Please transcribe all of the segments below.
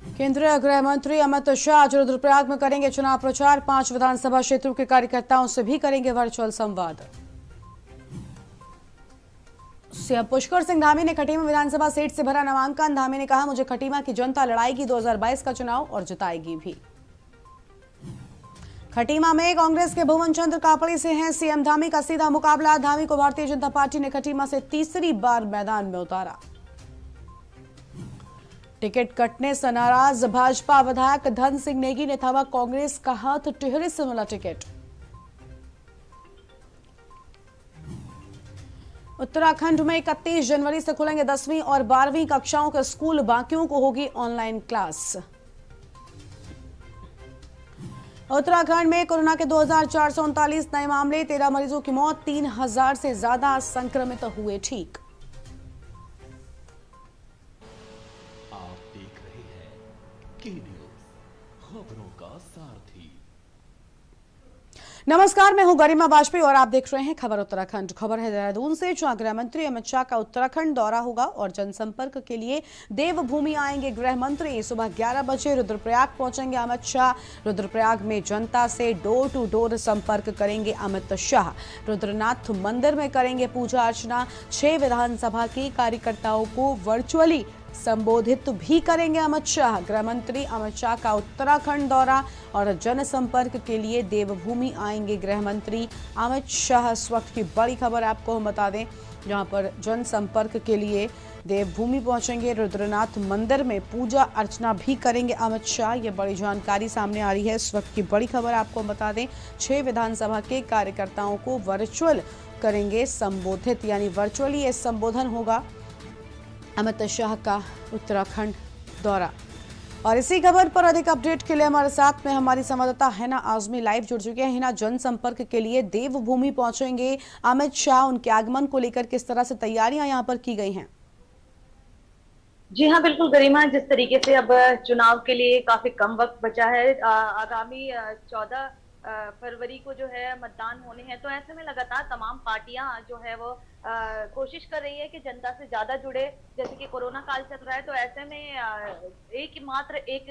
केंद्रीय गृह मंत्री अमित शाह आज रुद्रप्रयाग में करेंगे चुनाव प्रचार। 5 विधानसभा क्षेत्रों के कार्यकर्ताओं से भी करेंगे वर्चुअल संवाद। सीएम पुष्कर सिंह धामी ने खटीमा विधानसभा सीट से भरा नामांकन। धामी ने कहा, मुझे खटीमा की जनता लड़ाएगी 2022 का चुनाव और जिताएगी भी। खटीमा में कांग्रेस के भुवन चंद्र कापड़ी से हैं सीएम धामी का सीधा मुकाबला। धामी को भारतीय जनता पार्टी ने खटीमा से तीसरी बार मैदान में उतारा। टिकट कटने से नाराज भाजपा विधायक धन सिंह नेगी ने थामा कांग्रेस का हाथ। टिहरी से मिला टिकट। उत्तराखंड में 31 जनवरी से खुलेंगे 10वीं और 12वीं कक्षाओं के स्कूल। बाकियों को होगी ऑनलाइन क्लास। उत्तराखंड में कोरोना के 2439 नए मामले, 13 मरीजों की मौत, 3000 से ज्यादा संक्रमित हुए ठीक। आप देख रहे हैं के न्यूज़, खबरों का सारथी। नमस्कार, मैं हूं गरिमा वाजपेयी और आप देख रहे हैं खबर उत्तराखंड। खबर है देहरादून से, जहां गृह मंत्री अमित शाह का उत्तराखंड दौरा होगा और जनसंपर्क के लिए देवभूमि आएंगे गृह मंत्री। सुबह 11 बजे रुद्रप्रयाग पहुंचेंगे अमित शाह। रुद्रप्रयाग में जनता से डोर टू डोर संपर्क करेंगे अमित शाह। रुद्रनाथ मंदिर में करेंगे पूजा अर्चना। 6 विधानसभा के कार्यकर्ताओं को वर्चुअली संबोधित भी करेंगे अमित शाह। गृह मंत्री अमित शाह का उत्तराखंड दौरा और जनसंपर्क के लिए देवभूमि आएंगे गृह मंत्री अमित शाह। इस वक्त की बड़ी खबर आपको हम बता दें, जहां पर जनसंपर्क के लिए देवभूमि पहुंचेंगे। रुद्रनाथ मंदिर में पूजा अर्चना भी करेंगे अमित शाह। ये बड़ी जानकारी सामने आ रही है। इस वक्त की बड़ी खबर आपको हम बता दें, 6 विधानसभा के कार्यकर्ताओं को वर्चुअल करेंगे संबोधित, यानी वर्चुअली ये संबोधन होगा अमित शाह का उत्तराखंड दौरा। और इसी खबर पर अधिक अपडेट के लिए हमारे साथ में हमारी संवाददाता हिना आजमी लाइव जुड़ चुके हैं। हिना, जनसंपर्क के लिए देवभूमि पहुंचेंगे अमित शाह, उनके आगमन को लेकर किस तरह से तैयारियां यहां पर की गई हैं? जी हाँ, बिल्कुल गरिमा, जिस तरीके से अब चुनाव के लिए काफी कम वक्त बचा है, आगामी 14 फरवरी को जो है मतदान होने हैं, तो ऐसे में लगातार तमाम पार्टियां जो है वो कोशिश कर रही है कि जनता से ज्यादा जुड़े। जैसे कि कोरोना काल चल रहा है, तो ऐसे में एक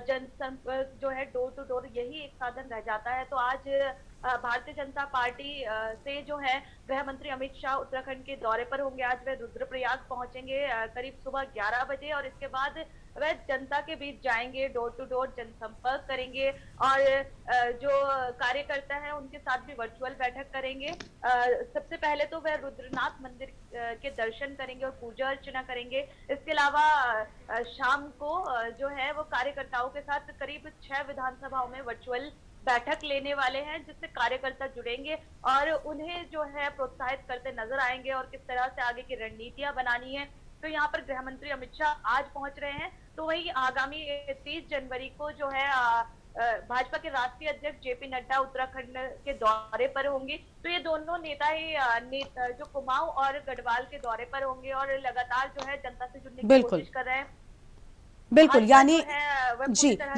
जनसंपर्क जो है डोर टू डोर, यही एक साधन रह जाता है। तो आज भारतीय जनता पार्टी से जो है गृह मंत्री अमित शाह उत्तराखंड के दौरे पर होंगे। आज वे रुद्रप्रयाग पहुंचेंगे करीब सुबह 11 बजे और इसके बाद वह जनता के बीच जाएंगे, डोर टू डोर जनसंपर्क करेंगे और जो कार्यकर्ता है उनके साथ भी वर्चुअल बैठक करेंगे। सबसे पहले तो वह रुद्रनाथ मंदिर के दर्शन करेंगे और पूजा अर्चना करेंगे। इसके अलावा शाम को जो है वो कार्यकर्ताओं के साथ करीब 6 विधानसभाओं में वर्चुअल बैठक लेने वाले हैं, जिससे कार्यकर्ता जुड़ेंगे और उन्हें जो है प्रोत्साहित करते नजर आएंगे और किस तरह से आगे की रणनीतियां बनानी है। तो यहाँ पर गृह मंत्री अमित शाह आज पहुंच रहे हैं, तो वही आगामी 30 जनवरी को जो है भाजपा के राष्ट्रीय अध्यक्ष जेपी नड्डा उत्तराखंड के दौरे पर होंगे। तो ये दोनों नेता ही जो कुमाऊं और गढ़वाल के दौरे पर होंगे और लगातार जो है जनता से जुड़ने की कोशिश कर रहे हैं। बिल्कुल, यानी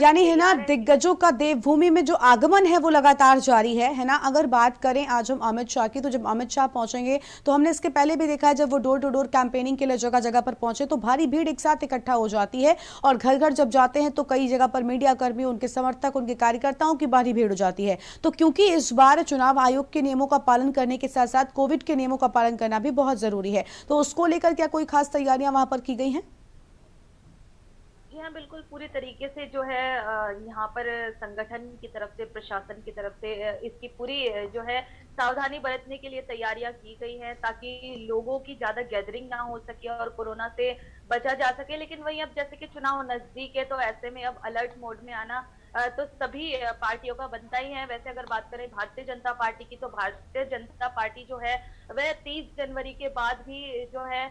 यानी है ना, दिग्गजों का देवभूमि में जो आगमन है वो लगातार जारी है ना। अगर बात करें आज हम अमित शाह की, तो जब अमित शाह पहुंचेंगे तो हमने इसके पहले भी देखा है, जब वो डोर टू डोर कैंपेनिंग के लिए जगह जगह पर पहुंचे तो भारी भीड़ एक साथ इकट्ठा हो जाती है और घर घर जब जाते हैं तो कई जगह पर मीडिया कर्मी, उनके समर्थक, उनके कार्यकर्ताओं की भारी भीड़ हो जाती है। तो क्योंकि इस बार चुनाव आयोग के नियमों का पालन करने के साथ साथ कोविड के नियमों का पालन करना भी बहुत जरूरी है, तो उसको लेकर क्या कोई खास तैयारियां वहां पर की गई हैं? जी हाँ, बिल्कुल पूरी तरीके से जो है यहाँ पर संगठन की तरफ से, प्रशासन की तरफ से इसकी पूरी जो है सावधानी बरतने के लिए तैयारियां की गई हैं, ताकि लोगों की ज्यादा गैदरिंग ना हो सके और कोरोना से बचा जा सके। लेकिन वही अब जैसे कि चुनाव नजदीक है, तो ऐसे में अब अलर्ट मोड में आना तो सभी पार्टियों का बनता ही है। वैसे अगर बात करें भारतीय जनता पार्टी की, तो भारतीय जनता पार्टी जो है वह 30 जनवरी के बाद भी जो है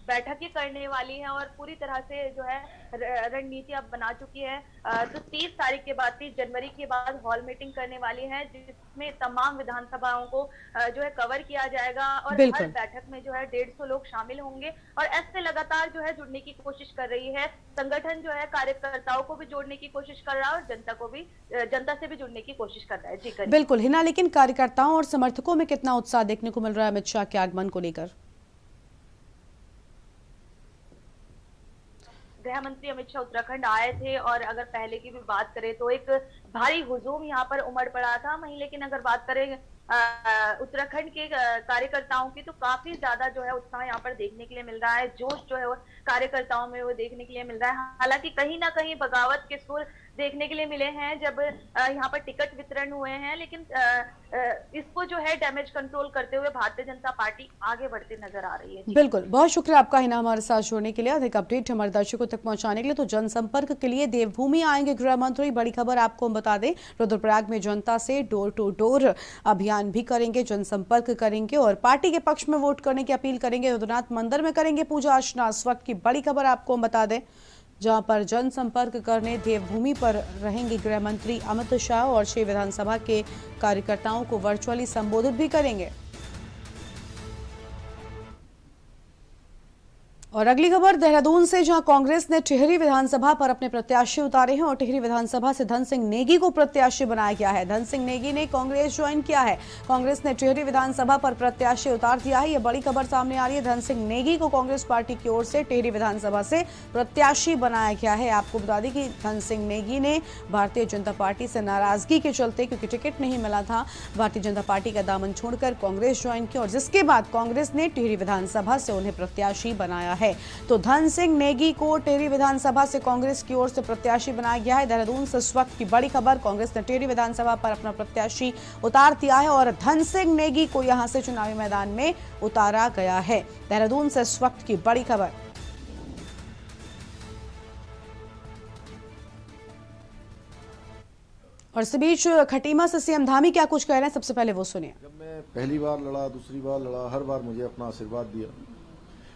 बैठकें करने वाली है और पूरी तरह से जो है रणनीति अब बना चुकी है। तो 30 तारीख के बाद, 30 जनवरी के बाद हॉल मीटिंग करने वाली है, जिसमें तमाम विधानसभाओं को जो है कवर किया जाएगा और हर बैठक में जो है 150 लोग शामिल होंगे और ऐसे लगातार जो है जुड़ने की कोशिश कर रही है संगठन। जो है कार्यकर्ताओं को भी जोड़ने की कोशिश कर रहा है और जनता से भी जुड़ने की कोशिश कर रहा है। जी बिल्कुल हिना, लेकिन कार्यकर्ताओं और समर्थकों में कितना उत्साह देखने को मिल रहा है अमित शाह के आगमन को लेकर? गृह मंत्री अमित शाह उत्तराखंड आए थे और अगर पहले की भी बात करें तो एक भारी हुजूम यहाँ पर उमड़ पड़ा था। वहीं लेकिन अगर बात करें उत्तराखंड के कार्यकर्ताओं की, तो काफी ज्यादा जो है उत्साह यहाँ पर देखने के लिए मिल रहा है, जोश जो है वो कार्यकर्ताओं में वो देखने के लिए मिल रहा है। हालांकि कहीं ना कहीं बगावत के सुर देखने के लिए मिले हैं जब यहाँ पर टिकट वितरण हुए हैं, लेकिन इसको जो है डैमेज कंट्रोल करते हुए भारतीय जनता पार्टी आगे बढ़ती नजर आ रही है। बिल्कुल, बहुत शुक्रिया आपका हिना हमारे साथ जुड़ने के लिए। अधिक अपडेट हमारे दर्शकों तक पहुंचाने के लिए तो जनसंपर्क के लिए देवभूमि आएंगे गृह मंत्री। बड़ी खबर आपको हम बता दें, रुद्रप्रयाग में जनता से डोर टू डोर अभियान भी करेंगे, जनसंपर्क करेंगे और पार्टी के पक्ष में वोट करने की अपील करेंगे। रुद्रनाथ मंदिर में करेंगे पूजा अर्चना। इस वक्त की बड़ी खबर आपको हम बता दें, जहां पर जनसंपर्क करने देवभूमि पर रहेंगे गृह मंत्री अमित शाह और 6 विधानसभा के कार्यकर्ताओं को वर्चुअली संबोधित भी करेंगे। और अगली खबर देहरादून से, जहां कांग्रेस ने टिहरी विधानसभा पर अपने प्रत्याशी उतारे हैं और टिहरी विधानसभा से धन सिंह नेगी को प्रत्याशी बनाया गया है। धन सिंह नेगी ने कांग्रेस ज्वाइन किया है। कांग्रेस ने टिहरी विधानसभा पर प्रत्याशी उतार दिया है। यह बड़ी खबर सामने आ रही है। धन सिंह नेगी को कांग्रेस पार्टी की ओर से टिहरी विधानसभा से प्रत्याशी बनाया गया है। आपको बता दें कि धन सिंह नेगी ने भारतीय जनता पार्टी से नाराजगी के चलते, क्योंकि टिकट नहीं मिला था, भारतीय जनता पार्टी का दामन छोड़कर कांग्रेस ज्वाइन किया और जिसके बाद कांग्रेस ने टिहरी विधानसभा से उन्हें प्रत्याशी बनाया है। तो धन सिंह नेगी को टिहरी विधानसभा से कांग्रेस की ओर से प्रत्याशी बनाया गया है। देहरादून से इस वक्त की बड़ी खबर, कांग्रेस ने टिहरी विधानसभा पर अपना प्रत्याशी उतार दिया है और धन सिंह नेगी को यहां से चुनावी मैदान में उतारा गया है। देहरादून से इस वक्त की बड़ी खबर। और इस बीच खटीमा से सीएम धामी क्या कुछ कह रहे हैं, सबसे पहले वो सुनिए। जब मैं पहली बार लड़ा, दूसरी बार लड़ा, हर बार मुझे अपना आशीर्वाद दिया।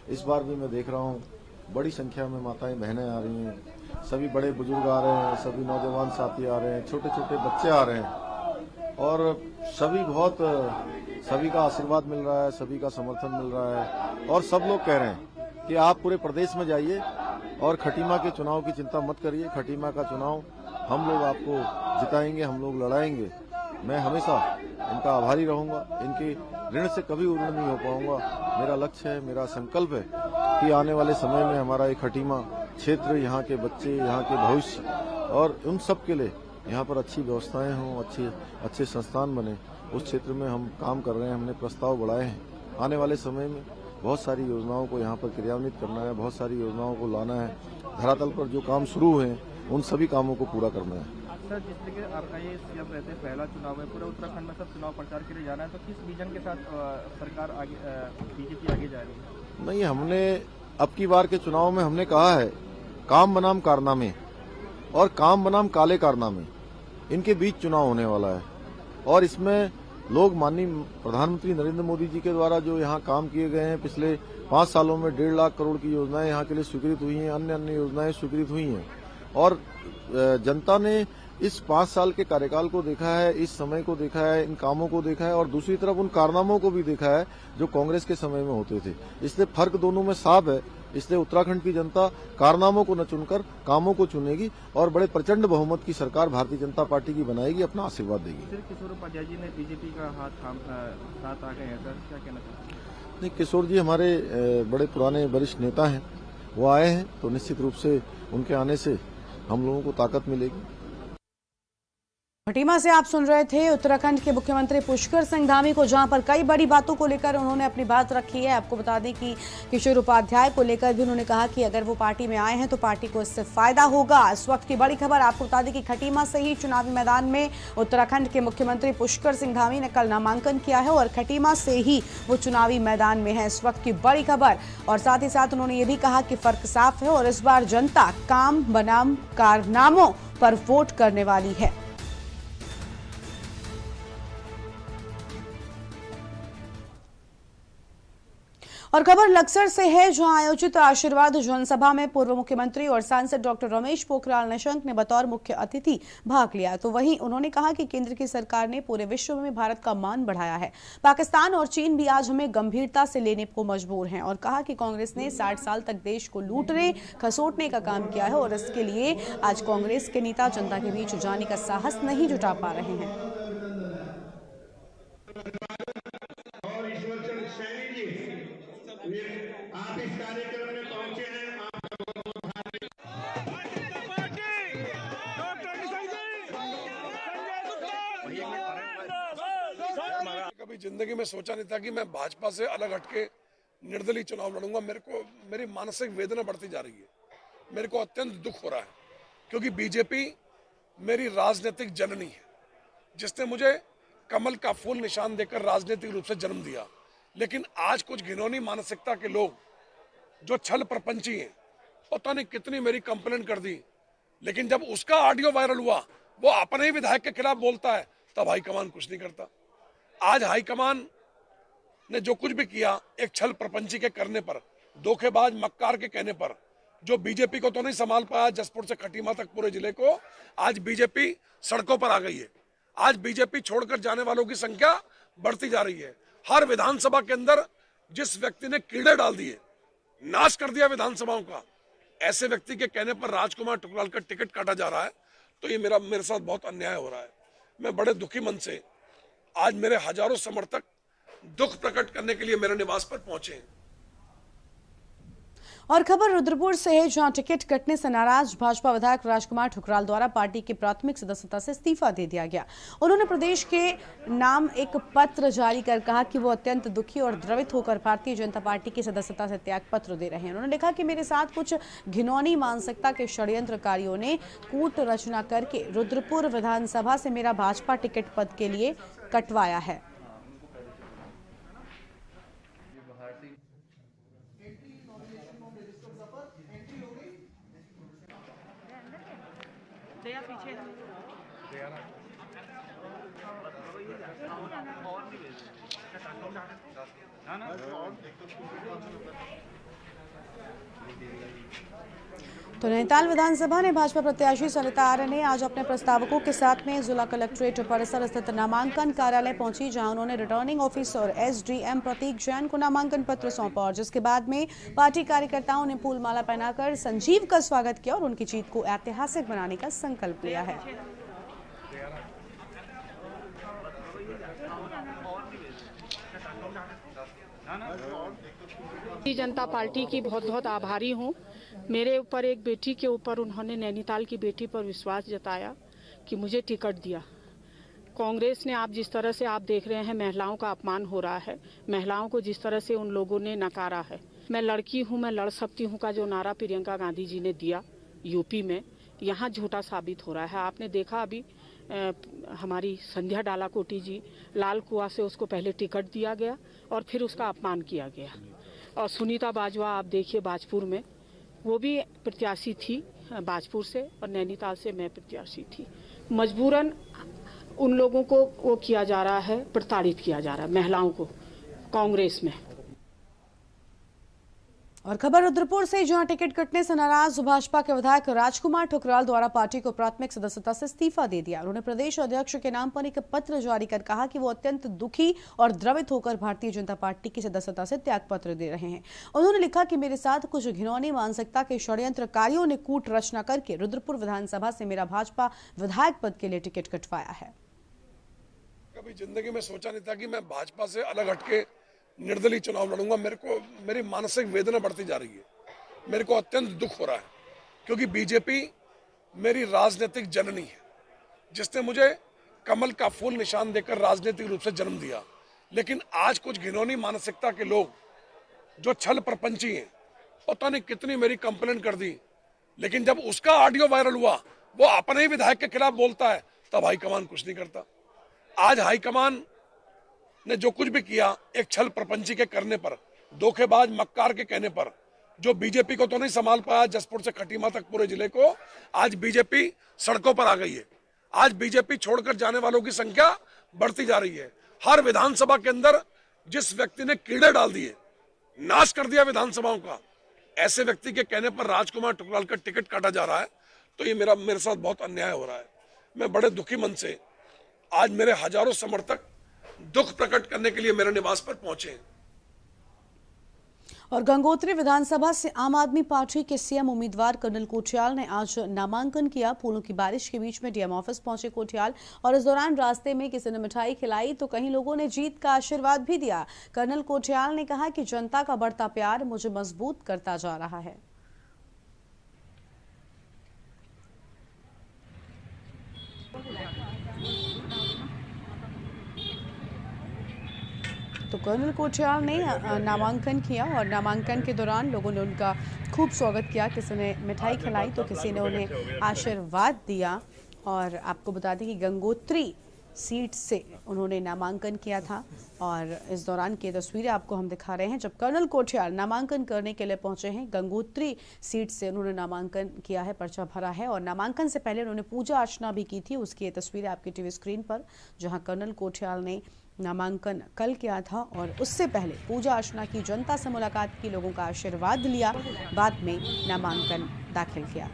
इस बार भी मैं देख रहा हूँ बड़ी संख्या में माताएं बहनें आ रही हैं, सभी बड़े बुजुर्ग आ रहे हैं, सभी नौजवान साथी आ रहे हैं, छोटे छोटे बच्चे आ रहे हैं और सभी का आशीर्वाद मिल रहा है, सभी का समर्थन मिल रहा है और सब लोग कह रहे हैं कि आप पूरे प्रदेश में जाइए और खटीमा के चुनाव की चिंता मत करिए। खटीमा का चुनाव हम लोग आपको जिताएंगे, हम लोग लड़ाएंगे। मैं हमेशा इनका आभारी रहूंगा, इनके ऋण से कभी ऋण नहीं हो पाऊंगा। मेरा लक्ष्य है, मेरा संकल्प है कि आने वाले समय में हमारा ये खटीमा क्षेत्र, यहाँ के बच्चे, यहाँ के भविष्य और उन सब के लिए यहाँ पर अच्छी व्यवस्थाएं हों, अच्छे संस्थान बने, उस क्षेत्र में हम काम कर रहे हैं। हमने प्रस्ताव बढ़ाए हैं। आने वाले समय में बहुत सारी योजनाओं को यहाँ पर क्रियान्वित करना है, बहुत सारी योजनाओं को लाना है। धरातल पर जो काम शुरू हुए हैं उन सभी कामों को पूरा करना है। सर, जिस तरीके आपका ये सीएम रहते हैं, पहला चुनाव है, पूरे उत्तराखंड में सब चुनाव प्रचार के लिए जाना है, तो किस विजन के साथ सरकार आगे, बीजेपी आगे जा रही है? नहीं, हमने अब की बार के चुनाव में हमने कहा है काम बनाम कारनामे और काम बनाम काले कारनामे, इनके बीच चुनाव होने वाला है और इसमें लोग माननीय प्रधानमंत्री नरेंद्र मोदी जी के द्वारा जो यहाँ काम किए गए हैं, पिछले 5 सालों में 1.5 लाख करोड़ की योजनाएं यहाँ के लिए स्वीकृत हुई हैं, अन्य योजनाएं स्वीकृत हुई हैं और जनता ने इस 5 साल के कार्यकाल को देखा है, इस समय को देखा है, इन कामों को देखा है और दूसरी तरफ उन कारनामों को भी देखा है जो कांग्रेस के समय में होते थे। इसलिए फर्क दोनों में साफ है। इसलिए उत्तराखंड की जनता कारनामों को न चुनकर कामों को चुनेगी और बड़े प्रचंड बहुमत की सरकार भारतीय जनता पार्टी की बनाएगी, अपना आशीर्वाद देगी। किशोर उपाध्याय जी ने बीजेपी का साथ आ गए हैं, सर क्या कहना चाहते हैं? नहीं, किशोर जी हमारे बड़े पुराने वरिष्ठ नेता हैं, वो आए हैं तो निश्चित रूप से उनके आने से हम लोगों को ताकत मिलेगी। खटीमा से आप सुन रहे थे उत्तराखंड के मुख्यमंत्री पुष्कर सिंह धामी को, जहां पर कई बड़ी बातों को लेकर उन्होंने अपनी बात रखी है। आपको बता दें कि किशोर उपाध्याय को लेकर भी उन्होंने कहा कि अगर वो पार्टी में आए हैं तो पार्टी को इससे फायदा होगा। इस वक्त की बड़ी खबर आपको बता दें कि खटीमा से ही चुनावी मैदान में उत्तराखंड के मुख्यमंत्री पुष्कर सिंह धामी ने कल नामांकन किया है और खटीमा से ही वो चुनावी मैदान में है। इस वक्त की बड़ी खबर और साथ ही साथ उन्होंने ये भी कहा कि फर्क साफ है और इस बार जनता काम बनाम कारनामों पर वोट करने वाली है। और खबर लक्सर से है, जहां आयोजित आशीर्वाद जनसभा में पूर्व मुख्यमंत्री और सांसद डॉक्टर रमेश पोखरियाल निशंक ने बतौर मुख्य अतिथि भाग लिया। तो वहीं उन्होंने कहा कि केंद्र की सरकार ने पूरे विश्व में भारत का मान बढ़ाया है। पाकिस्तान और चीन भी आज हमें गंभीरता से लेने को मजबूर हैं और कहा कि कांग्रेस ने 60 साल तक देश को लूटने खसोटने का काम किया है और इसके लिए आज कांग्रेस के नेता जनता के बीच जाने का साहस नहीं जुटा पा रहे हैं। आप इस कार्यक्रम में पहुंचे हैं, जिंदगी में सोचा नहीं था कि मैं भाजपा से अलग हटके निर्दलीय चुनाव लड़ूंगा। मेरी मानसिक वेदना बढ़ती जा रही है। मेरे को अत्यंत दुख हो रहा है, क्योंकि बीजेपी मेरी राजनीतिक जननी है, जिसने मुझे कमल का फूल निशान देकर राजनीतिक रूप से जन्म दिया। लेकिन आज कुछ घिनौनी मानसिकता के लोग जो छल प्रपंची हैं, पता नहीं कितनी मेरी कंप्लेंट कर दी, लेकिन जब उसका ऑडियो वायरल हुआ, वो अपने ही विधायक के खिलाफ बोलता है, तब हाईकमान कुछ नहीं करता। आज हाईकमान ने जो कुछ भी किया, एक छल प्रपंची के करने पर, धोखेबाज मक्कार के कहने पर, जो बीजेपी को तो नहीं संभाल पाया, जसपुर से खटीमा तक पूरे जिले को, आज बीजेपी सड़कों पर आ गई है। आज बीजेपी छोड़कर जाने वालों की संख्या बढ़ती जा रही है। हर विधानसभा के अंदर जिस व्यक्ति ने कीड़े डाल दिए, नाश कर दिया विधानसभाओं का, ऐसे व्यक्ति के कहने पर राजकुमार ठुकराल का टिकट काटा जा रहा है, तो ये मेरे साथ बहुत अन्याय हो रहा है। मैं बड़े दुखी मन से, आज मेरे हजारों समर्थक दुख प्रकट करने के लिए मेरे निवास पर पहुंचे हैं। और खबर रुद्रपुर से है, जहां टिकट कटने से नाराज भाजपा विधायक राजकुमार ठुकराल द्वारा पार्टी की प्राथमिक सदस्यता से इस्तीफा दे दिया गया। उन्होंने प्रदेश के नाम एक पत्र जारी कर कहा कि वो अत्यंत दुखी और द्रवित होकर भारतीय जनता पार्टी की सदस्यता से त्याग पत्र दे रहे हैं। उन्होंने लिखा कि मेरे साथ कुछ घिनौनी मानसिकता के षड्यंत्रकारियों ने कूट रचना करके रुद्रपुर विधानसभा से मेरा भाजपा टिकट पद के लिए कटवाया है। तो नैनीताल विधानसभा ने भाजपा प्रत्याशी सरिता आर्य ने आज अपने प्रस्तावकों के साथ में जिला कलेक्ट्रेट परिसर स्थित नामांकन कार्यालय पहुंची, जहां उन्होंने रिटर्निंग ऑफिसर एसडीएम प्रतीक जैन को नामांकन पत्र सौंपा और जिसके बाद में पार्टी कार्यकर्ताओं ने फूल माला पहनाकर संजीव का स्वागत किया और उनकी जीत को ऐतिहासिक बनाने का संकल्प लिया है। भारतीय जनता पार्टी की बहुत बहुत आभारी हूँ। मेरे ऊपर एक बेटी के ऊपर उन्होंने, नैनीताल की बेटी पर विश्वास जताया कि मुझे टिकट दिया। कांग्रेस ने, आप जिस तरह से आप देख रहे हैं, महिलाओं का अपमान हो रहा है, महिलाओं को जिस तरह से उन लोगों ने नकारा है। मैं लड़की हूँ, मैं लड़ सकती हूँ का जो नारा प्रियंका गांधी जी ने दिया यूपी में, यहाँ झूठा साबित हो रहा है। आपने देखा अभी हमारी संध्या डालाकोटी जी, लाल कुआं से उसको पहले टिकट दिया गया और फिर उसका अपमान किया गया। और सुनीता बाजवा आप देखिए बाजपुर में, वो भी प्रत्याशी थी बाजपुर से और नैनीताल से मैं प्रत्याशी थी। मजबूरन उन लोगों को वो किया जा रहा है, प्रताड़ित किया जा रहा है महिलाओं को कांग्रेस में। और खबर रुद्रपुर से, जहां टिकट कटने से नाराज भाजपा के विधायक राजकुमार ठुकराल द्वारा पार्टी को प्राथमिक सदस्यता से इस्तीफा दे दिया। उन्होंने प्रदेश अध्यक्ष के नाम पर एक पत्र जारी कर कहा कि वो अत्यंत दुखी और द्रवित होकर भारतीय जनता पार्टी की सदस्यता से त्याग पत्र दे रहे हैं। उन्होंने लिखा कि मेरे साथ कुछ घिनौनी मानसिकता के षड्यंत्रकारियों ने कूट रचना करके रुद्रपुर विधानसभा से मेरा भाजपा विधायक पद के लिए टिकट कटवाया है। कभी जिंदगी में सोचा नहीं था कि मैं भाजपा से अलग हटके निर्दलीय चुनाव लड़ूंगा। मेरी मानसिक वेदना बढ़ती जा रही है। मेरे को अत्यंत दुख हो रहा है, क्योंकि बीजेपी मेरी राजनीतिक जननी है, जिसने मुझे कमल का फूल निशान देकर राजनीतिक रूप से जन्म दिया। लेकिन आज कुछ घिनौनी मानसिकता के लोग जो छल प्रपंची हैं, पता नहीं कितनी मेरी कंप्लेंट कर दी, लेकिन जब उसका ऑडियो वायरल हुआ, वो अपने ही विधायक के खिलाफ बोलता है, तब हाईकमान कुछ नहीं करता। आज हाईकमान ने जो कुछ भी किया, एक छल प्रपंची के करने पर, धोखेबाज मक्कार के कहने पर, जो बीजेपी को तो नहीं संभाल पाया, जसपुर से खटीमा तक पूरे जिले को, आज बीजेपी सड़कों पर आ गई है। आज बीजेपी छोड़कर जाने वालों की संख्या बढ़ती जा रही है। हर विधानसभा के अंदर जिस व्यक्ति ने कीड़े डाल दिए, नाश कर दिया विधानसभाओं का, ऐसे व्यक्ति के कहने पर राजकुमार ठुकराल का टिकट काटा जा रहा है, तो ये मेरे साथ बहुत अन्याय हो रहा है। मैं बड़े दुखी मन से, आज मेरे हजारों समर्थक दुख प्रकट करने के लिए मेरे निवास पर पहुंचे हैं। और गंगोत्री विधानसभा से आम आदमी पार्टी के सीएम उम्मीदवार कर्नल कोठियाल ने आज नामांकन किया। फूलों की बारिश के बीच में डीएम ऑफिस पहुंचे कोठियाल और इस दौरान रास्ते में किसी ने मिठाई खिलाई तो कहीं लोगों ने जीत का आशीर्वाद भी दिया। कर्नल कोठियाल ने कहा कि जनता का बढ़ता प्यार मुझे मजबूत करता जा रहा है। तो कर्नल कोठियाल ने नामांकन किया और नामांकन के दौरान लोगों ने उनका खूब स्वागत किया। किसी ने मिठाई खिलाई तो किसी ने उन्हें आशीर्वाद दिया। और आपको बता दें कि गंगोत्री सीट से उन्होंने नामांकन किया था और इस दौरान की तस्वीरें आपको हम दिखा रहे हैं जब कर्नल कोठियाल नामांकन करने के लिए पहुंचे हैं। गंगोत्री सीट से उन्होंने नामांकन किया है, पर्चा भरा है और नामांकन से पहले उन्होंने पूजा अर्चना भी की थी। उसकी ये तस्वीरें आपकी टीवी स्क्रीन पर, जहां कर्नल कोठियाल ने नामांकन कल किया था और उससे पहले पूजा अर्चना की, जनता से मुलाकात की, लोगों का आशीर्वाद लिया, बाद में नामांकन दाखिल किया।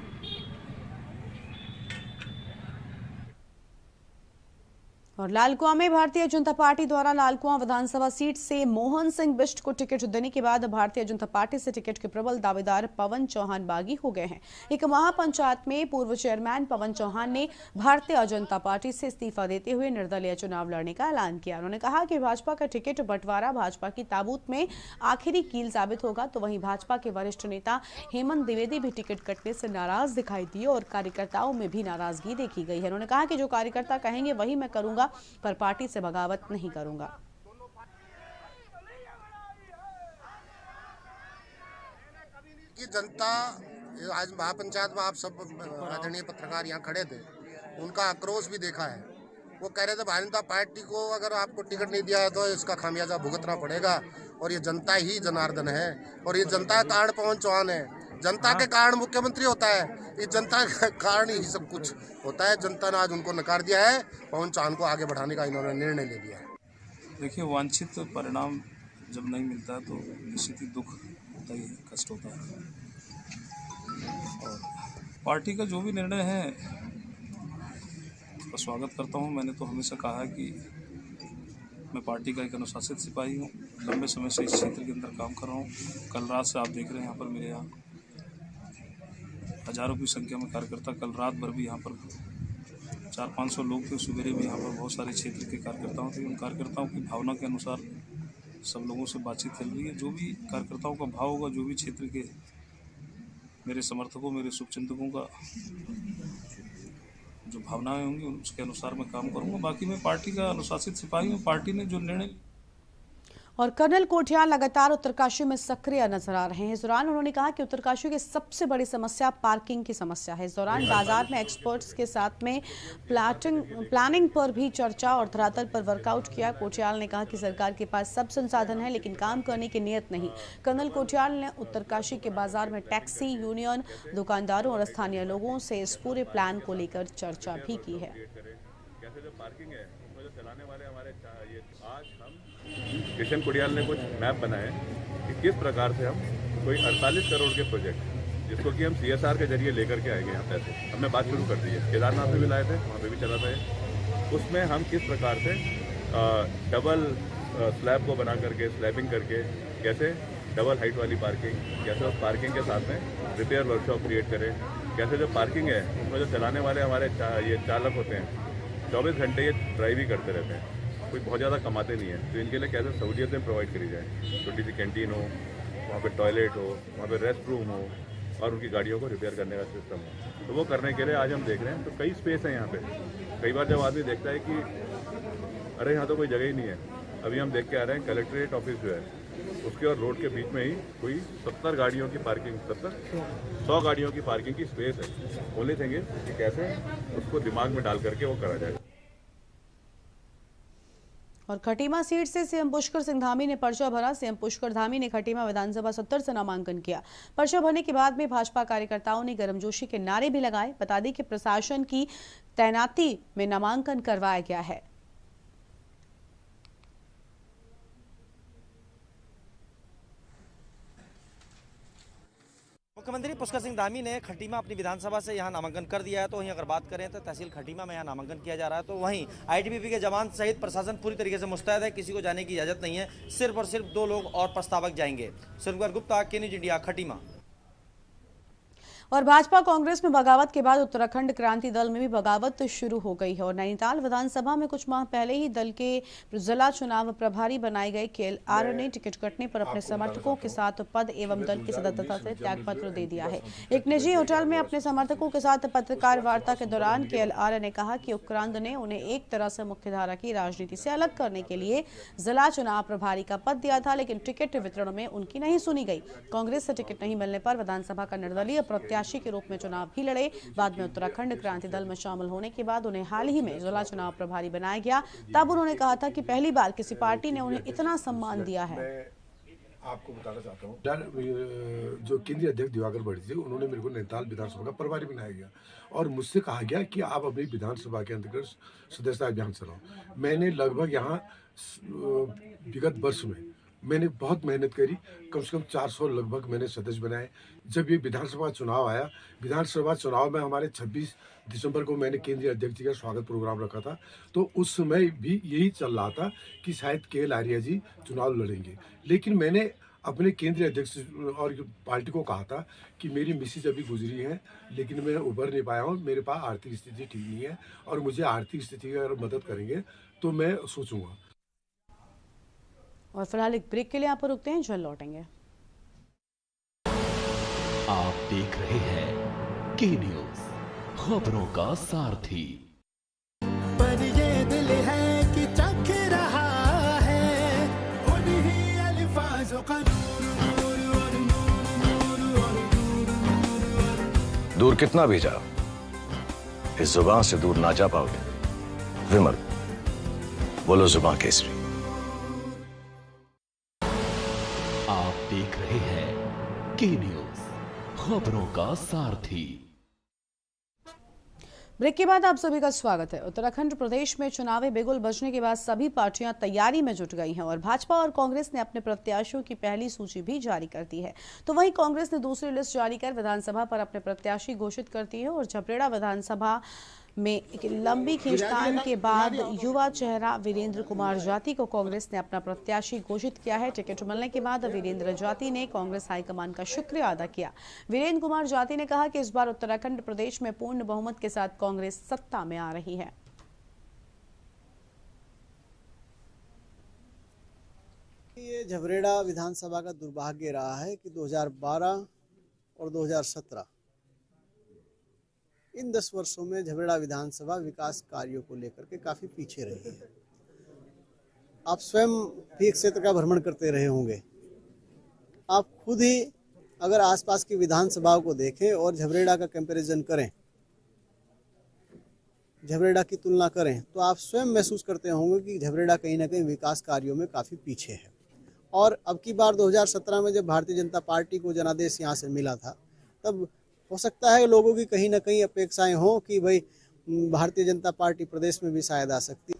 और लालकुआं में भारतीय जनता पार्टी द्वारा लालकुआं विधानसभा सीट से मोहन सिंह बिष्ट को टिकट देने के बाद भारतीय जनता पार्टी से टिकट के प्रबल दावेदार पवन चौहान बागी हो गए हैं। एक महापंचायत में पूर्व चेयरमैन पवन चौहान ने भारतीय जनता पार्टी से इस्तीफा देते हुए निर्दलीय चुनाव लड़ने का ऐलान किया। उन्होंने कहा कि भाजपा का टिकट बंटवारा भाजपा की ताबूत में आखिरी कील साबित होगा। तो वहीं भाजपा के वरिष्ठ नेता हेमंत द्विवेदी भी टिकट कटने से नाराज दिखाई दिए और कार्यकर्ताओं में भी नाराजगी देखी गई है। उन्होंने कहा कि जो कार्यकर्ता कहेंगे वही मैं करूंगा, पर पार्टी से बगावत नहीं करूंगा। कि जनता आज महापंचायत में आप सब आदरणीय पत्रकार यहाँ खड़े थे, उनका आक्रोश भी देखा है। वो कह रहे थे भारतीय जनता पार्टी को अगर आपको टिकट नहीं दिया है तो इसका खामियाजा भुगतना पड़ेगा और ये जनता ही जनार्दन है और ये जनता के कारण पवन चौहान है। जनता के कारण मुख्यमंत्री होता है, ये जनता के कारण ही सब कुछ होता है। जनता ने आज उनको नकार दिया है, पवन चौहान को आगे बढ़ाने का इन्होंने निर्णय ले लिया है। देखिए, वांछित परिणाम जब नहीं मिलता तो निश्चित ही दुख होता ही, कष्ट होता है। और पार्टी का जो भी निर्णय है उसका स्वागत करता हूँ। मैंने तो हमेशा कहा है कि मैं पार्टी का एक अनुशासित सिपाही हूँ, लंबे समय से इस क्षेत्र के अंदर काम कर रहा हूँ। कल रात से आप देख रहे हैं यहाँ पर मेरे यहाँ हजारों की संख्या में कार्यकर्ता, कल रात भर भी यहाँ पर 400-500 लोग थे। सुबह भी यहाँ पर बहुत सारे क्षेत्र के कार्यकर्ताओं थे। उन कार्यकर्ताओं की भावना के अनुसार सब लोगों से बातचीत चल रही है। जो भी कार्यकर्ताओं का भाव होगा, जो भी क्षेत्र के मेरे समर्थकों, मेरे शुभचिंतकों का जो भावनाएं होंगी उसके अनुसार मैं काम करूँगा। बाकी मैं पार्टी का अनुशासित सिपाही हूँ। पार्टी ने जो निर्णय। और कर्नल कोठियाल लगातार उत्तरकाशी में सक्रिय नजर आ रहे हैं। इस दौरान उन्होंने कहा कि उत्तरकाशी की सबसे बड़ी समस्या पार्किंग की समस्या है। इस दौरान बाजार में एक्सपर्ट्स के साथ में प्लानिंग पर भी चर्चा और धरातल पर वर्कआउट किया। कोठियाल ने कहा कि सरकार के पास सब संसाधन है लेकिन काम करने की नीयत नहीं। कर्नल कोठियाल ने उत्तरकाशी के बाजार में टैक्सी यूनियन, दुकानदारों और स्थानीय लोगों से इस पूरे प्लान को लेकर चर्चा भी की है। किशन कुडियाल ने कुछ मैप बनाए कि किस प्रकार से हम कोई 48 करोड़ के प्रोजेक्ट जिसको कि हम CSR के जरिए लेकर के आएंगे, यहाँ पैसे हमने बात शुरू कर दी है। केदारनाथ में भी लाए थे, वहाँ पे भी चला था। उसमें हम किस प्रकार से डबल स्लैब को बना करके, स्लैबिंग करके, कैसे डबल हाइट वाली पार्किंग, कैसे उस पार्किंग के साथ में रिपेयर वर्कशॉप क्रिएट करें, कैसे जो पार्किंग है उसमें जो चलाने वाले हमारे ये चालक होते हैं 24 घंटे ये ड्राइव ही करते रहते हैं, कोई बहुत ज़्यादा कमाते नहीं है। तो इनके लिए कैसे सहूलियतें प्रोवाइड करी जाए, छोटी सी कैंटीन हो, वहाँ पे टॉयलेट हो, वहाँ पे रेस्ट रूम हो और उनकी गाड़ियों को रिपेयर करने का सिस्टम हो। तो वो करने के लिए आज हम देख रहे हैं। तो कई स्पेस है यहाँ पे। कई बार जब आदमी देखता है कि अरे यहाँ तो कोई जगह ही नहीं है, अभी हम देख के आ रहे हैं कलेक्ट्रेट ऑफिस जो है उसके और रोड के बीच में ही कोई 70 गाड़ियों की पार्किंग, 100 गाड़ियों की पार्किंग की स्पेस है। ओनली थिंग इज कि कैसे उसको दिमाग में डाल करके वो करा जाए। और खटीमा सीट से सीएम पुष्कर सिंह धामी ने पर्चा भरा। सीएम पुष्कर धामी ने खटीमा विधानसभा 70 से नामांकन किया। पर्चा भरने के बाद में भाजपा कार्यकर्ताओं ने गर्मजोशी के नारे भी लगाए। बता दें कि प्रशासन की तैनाती में नामांकन करवाया गया है। मुख्यमंत्री पुष्कर सिंह धामी ने खटीमा अपनी विधानसभा से यहां नामांकन कर दिया है। तो वहीं अगर बात करें तो तहसील खटीमा में यहां नामांकन किया जा रहा है। तो वहीं आईटीबीपी के जवान सहित प्रशासन पूरी तरीके से मुस्तैद है, किसी को जाने की इजाजत नहीं है। सिर्फ और सिर्फ 2 लोग और प्रस्तावक जाएंगे। सुरेंद्र गुप्ता, के न्यूज इंडिया, खटीमा। और भाजपा कांग्रेस में बगावत के बाद उत्तराखंड क्रांति दल में भी बगावत शुरू हो गई है और नैनीताल विधानसभा में कुछ माह पहले ही दल के जिला चुनाव प्रभारी बनाए गए KLR ने टिकट कटने पर अपने समर्थकों के साथ पद एवं दल की सदस्यता से त्यागपत्र दे दिया है। एक निजी होटल में अपने समर्थकों के साथ पत्रकार वार्ता के दौरान KLR ने कहा कि उपक्रांत ने उन्हें एक तरह से मुख्यधारा की राजनीति से अलग करने के लिए जिला चुनाव प्रभारी का पद दिया था, लेकिन टिकट वितरण में उनकी नहीं सुनी गई। कांग्रेस से टिकट नहीं मिलने पर विधानसभा का निर्दलीय प्रत्याशी के रूप में चुनाव भी लड़े। बाद में उत्तराखंड क्रांति दल में शामिल होने के बाद उन्हें हाल ही में जिला चुनाव प्रभारी बनाया गया। तब उन्होंने कहा था कि पहली बार किसी पार्टी ने उन्हें इतना सम्मान दिया है। आपको बताना चाहता हूँ, जो केंद्रीय अध्यक्ष दिवाकर बड़ी थे, उन्होंने मेरे को नैनीताल विधानसभा का प्रभारी बनाया गया और मुझसे कहा गया कि आप अपनी विधानसभा के अंतर्गत सदस्यता अभियान चलाओ। मैंने लगभग यहाँ विगत वर्ष में मैंने बहुत मेहनत करी, कम से कम 400 लगभग मैंने सदस्य बनाए। जब ये विधानसभा चुनाव आया, विधानसभा चुनाव में हमारे 26 दिसंबर को मैंने केंद्रीय अध्यक्ष जी का स्वागत प्रोग्राम रखा था, तो उस समय भी यही चल रहा था कि शायद KL आर्या जी चुनाव लड़ेंगे। लेकिन मैंने अपने केंद्रीय अध्यक्ष और पार्टी को कहा था कि मेरी मिसेज अभी गुजरी है, लेकिन मैं उभर नहीं पाया हूँ, मेरे पास आर्थिक स्थिति ठीक नहीं है और मुझे आर्थिक स्थिति की अगर मदद करेंगे तो मैं सोचूंगा। और फिलहाल एक ब्रेक के लिए यहाँ पर रुकते हैं, जल्द लौटेंगे। आप देख रहे हैं के न्यूज, खबरों का सारथी। पर ये दिल है कि चख रहा है उन्हीं अल्फाजों का दूर कितना भी जाओ, इस जुबान से दूर ना जा पाओगे। विमल, बोलो जुबान केसरी। आप देख रहे हैं के न्यूज, खबरों का सारथी। ब्रेक के बाद आप सभी का स्वागत है। उत्तराखंड प्रदेश में चुनावी बिगुल बजने के बाद सभी पार्टियां तैयारी में जुट गई हैं और भाजपा और कांग्रेस ने अपने प्रत्याशियों की पहली सूची भी जारी कर दी है। तो वहीं कांग्रेस ने दूसरी लिस्ट जारी कर विधानसभा पर अपने प्रत्याशी घोषित कर दी है और झबरेड़ा विधानसभा में एक लंबी खींचतान के बाद युवा चेहरा वीरेंद्र कुमार जाति को कांग्रेस ने अपना प्रत्याशी घोषित किया है। टिकट मिलने के बाद वीरेंद्र जाति ने कांग्रेस हाईकमान का शुक्रिया अदा किया। वीरेंद्र कुमार जाति ने कहा कि इस बार उत्तराखंड प्रदेश में पूर्ण बहुमत के साथ कांग्रेस सत्ता में आ रही है। ये झबरेड़ा विधानसभा का दुर्भाग्य रहा है कि 2012 और 2017 इन 10 वर्षों में झबरेड़ा विधानसभा विकास कार्यों को लेकर के काफी पीछे रही है। आप स्वयं भी क्षेत्र का भ्रमण करते रहे होंगे, आप खुद ही अगर आसपास की विधानसभाओं को देखें और झबरेड़ा का कंपैरिजन करें, झबरेड़ा की तुलना करें, तो आप स्वयं महसूस करते होंगे कि झबरेड़ा कहीं ना कहीं विकास कार्यों में काफ़ी पीछे है। और अब की बार 2017 में जब भारतीय जनता पार्टी को जनादेश यहाँ से मिला था, तब हो सकता है लोगों की कहीं ना कहीं अपेक्षाएं हों कि भाई भारतीय जनता पार्टी प्रदेश में भी शायद आ सकती।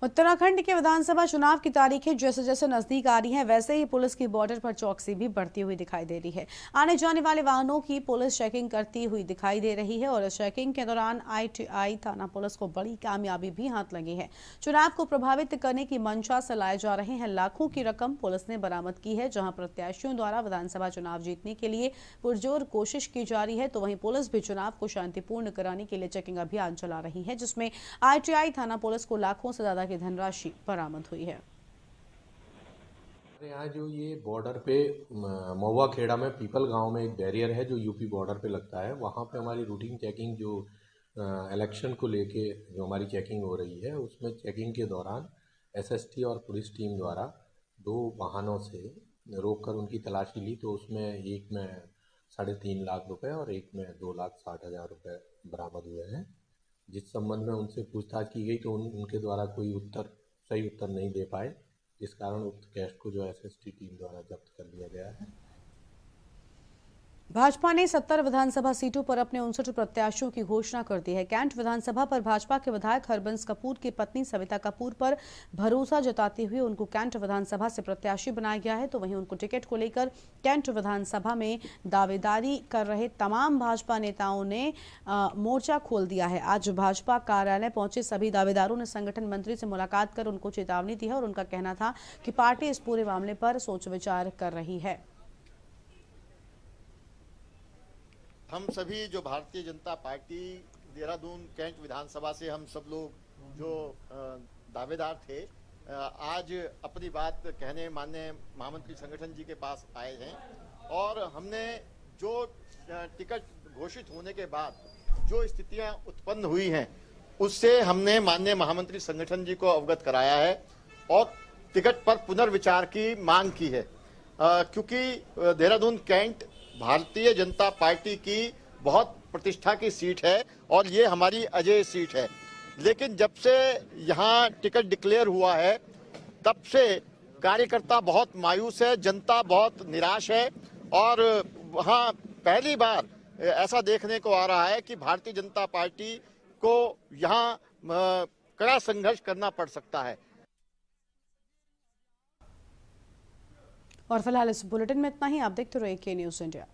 उत्तराखंड के विधानसभा चुनाव की तारीखें जैसे जैसे नजदीक आ रही हैं, वैसे ही पुलिस की बॉर्डर पर चौकसी भी बढ़ती हुई दिखाई दे रही है। आने जाने वाले वाहनों की पुलिस चेकिंग करती हुई दिखाई दे रही है और इस चेकिंग के दौरान ITI थाना पुलिस को बड़ी कामयाबी भी हाथ लगी है। चुनाव को प्रभावित करने की मंशा से लाए जा रहे हैं लाखों की रकम पुलिस ने बरामद की है। जहां प्रत्याशियों द्वारा विधानसभा चुनाव जीतने के लिए पुरजोर कोशिश की जा रही है, तो वहीं पुलिस भी चुनाव को शांतिपूर्ण कराने के लिए चेकिंग अभियान चला रही है, जिसमें ITI थाना पुलिस को लाखों से ज्यादा की धनराशि बरामद हुई है। यहाँ जो ये बॉर्डर पे महुआ खेड़ा में पीपल गांव में एक बैरियर है जो यूपी बॉर्डर पे लगता है, वहाँ पे हमारी रूटीन चेकिंग जो इलेक्शन को लेके जो हमारी चेकिंग हो रही है, उसमें चेकिंग के दौरान SST और पुलिस टीम द्वारा 2 वाहनों से रोककर उनकी तलाशी ली, तो उसमें एक में 3.5 लाख रुपए और एक में 2,60,000 रुपए बरामद हुए हैं। जिस संबंध में उनसे पूछताछ की गई तो उनके द्वारा कोई सही उत्तर नहीं दे पाए, जिस कारण उक्त कैश को जो SST टीम द्वारा जब्त कर लिया गया है। भाजपा ने 70 विधानसभा सीटों पर अपने 59 प्रत्याशियों की घोषणा कर दी है। कैंट विधानसभा पर भाजपा के विधायक हरबंस कपूर की पत्नी सविता कपूर पर भरोसा जताते हुए उनको कैंट विधानसभा से प्रत्याशी बनाया गया है, तो वहीं उनको टिकट को लेकर कैंट विधानसभा में दावेदारी कर रहे तमाम भाजपा नेताओं ने मोर्चा खोल दिया है। आज भाजपा कार्यालय पहुंचे सभी दावेदारों ने संगठन मंत्री से मुलाकात कर उनको चेतावनी दी है और उनका कहना था कि पार्टी इस पूरे मामले पर सोच विचार कर रही है। हम सभी जो भारतीय जनता पार्टी देहरादून कैंट विधानसभा से हम सब लोग जो दावेदार थे, आज अपनी बात कहने माननीय महामंत्री संगठन जी के पास आए हैं और हमने जो टिकट घोषित होने के बाद जो स्थितियां उत्पन्न हुई हैं उससे हमने माननीय महामंत्री संगठन जी को अवगत कराया है और टिकट पर पुनर्विचार की मांग की है, क्योंकि देहरादून कैंट भारतीय जनता पार्टी की बहुत प्रतिष्ठा की सीट है और ये हमारी अजय सीट है। लेकिन जब से यहाँ टिकट डिक्लेयर हुआ है तब से कार्यकर्ता बहुत मायूस है, जनता बहुत निराश है और वहाँ पहली बार ऐसा देखने को आ रहा है कि भारतीय जनता पार्टी को यहाँ कड़ा संघर्ष करना पड़ सकता है। और फिलहाल इस बुलेटिन में इतना ही। आप देखते रहिए के न्यूज़ इंडिया।